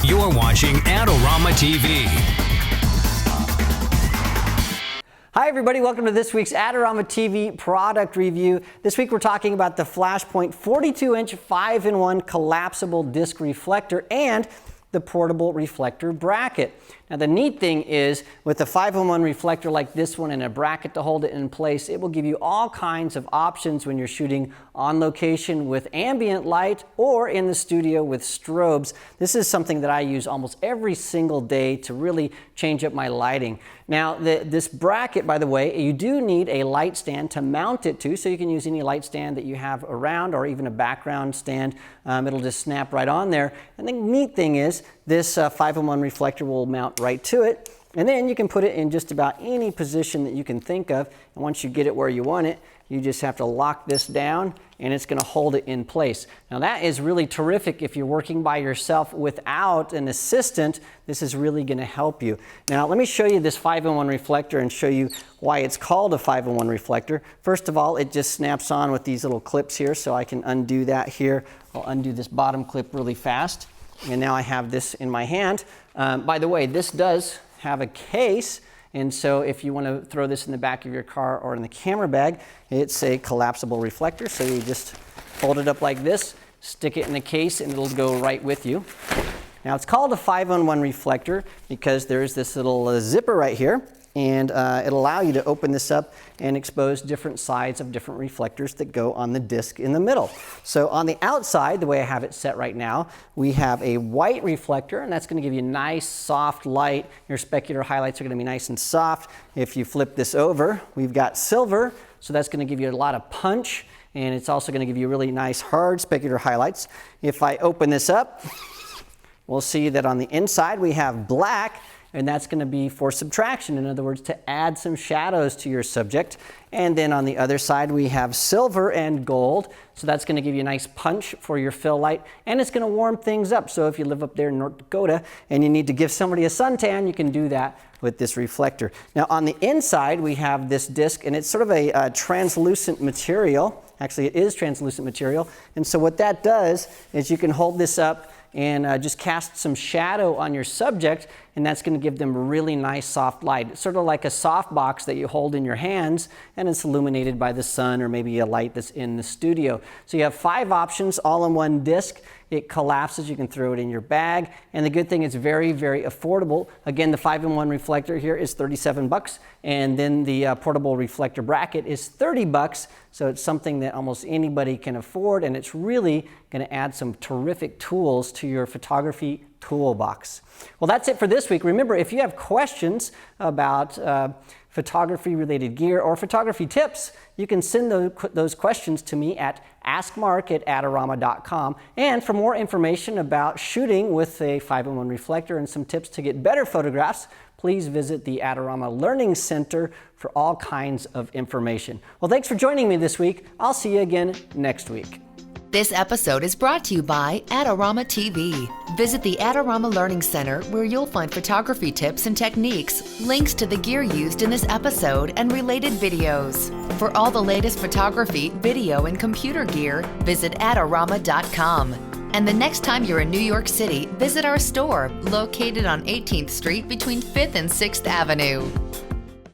You're watching AdoramaTV. Hi everybody, welcome to this week's AdoramaTV product review. This week we're talking about the Flashpoint 42-inch 5-in-1 collapsible disc reflector and the portable reflector bracket. Now the neat thing is, with a 5-in-1 reflector like this one and a bracket to hold it in place, it will give you all kinds of options when you're shooting on location with ambient light or in the studio with strobes. This is something that I use almost every single day to really change up my lighting. Now this bracket, by the way, you do need a light stand to mount it to, so you can use any light stand that you have around or even a background stand. It'll just snap right on there. And the neat thing is, this 5-in-1 reflector will mount right to it, and then you can put it in just about any position that you can think of. And once you get it where you want it, you just have to lock this down and it's going to hold it in place. Now that is really terrific if you're working by yourself without an assistant. This is really going to help you. Now let me show you this 5-in-1 reflector and show you why it's called a 5-in-1 reflector. First of all, it just snaps on with these little clips here, so I can undo that here. I'll undo this bottom clip really fast. And now I have this in my hand. By the way, this does have a case, and so if you want to throw this in the back of your car or in the camera bag, it's a collapsible reflector. So you just fold it up like this, stick it in the case, and it'll go right with you. Now it's called a 5-in-1 reflector because there's this little zipper right here, and it'll allow you to open this up and expose different sides of different reflectors that go on the disc in the middle. So on the outside, the way I have it set right now, we have a white reflector, and that's going to give you nice soft light. Your specular highlights are going to be nice and soft. If you flip this over, we've got silver, so that's going to give you a lot of punch, and it's also going to give you really nice hard specular highlights. If I open this up, we'll see that on the inside we have black, and that's going to be for subtraction. In other words, to add some shadows to your subject. And then on the other side, we have silver and gold. So that's going to give you a nice punch for your fill light, and it's going to warm things up. So if you live up there in North Dakota and you need to give somebody a suntan, you can do that with this reflector. Now on the inside, we have this disc, and it's sort of a translucent material. Actually, it is translucent material. And so what that does is you can hold this up and just cast some shadow on your subject, and that's going to give them a really nice soft light. It's sort of like a soft box that you hold in your hands, and it's illuminated by the sun or maybe a light that's in the studio. So you have 5 options all in one disc. It collapses, you can throw it in your bag, and the good thing is very, very affordable. Again, the 5-in-1 reflector here is 37 bucks, and then the portable reflector bracket is 30 bucks. So it's something that almost anybody can afford, and it's really going to add some terrific tools to your photography toolbox. Well, that's it for this week. Remember, if you have questions about photography related gear or photography tips, you can send those questions to me at AskMark@Adorama.com. And for more information about shooting with a 5-in-1 reflector and some tips to get better photographs, please visit the Adorama Learning Center for all kinds of information. Well, thanks for joining me this week. I'll see you again next week. This episode is brought to you by AdoramaTV. Visit the Adorama Learning Center, where you'll find photography tips and techniques, links to the gear used in this episode, and related videos. For all the latest photography, video, and computer gear, visit Adorama.com. And the next time you're in New York City, visit our store, located on 18th Street between 5th and 6th Avenue.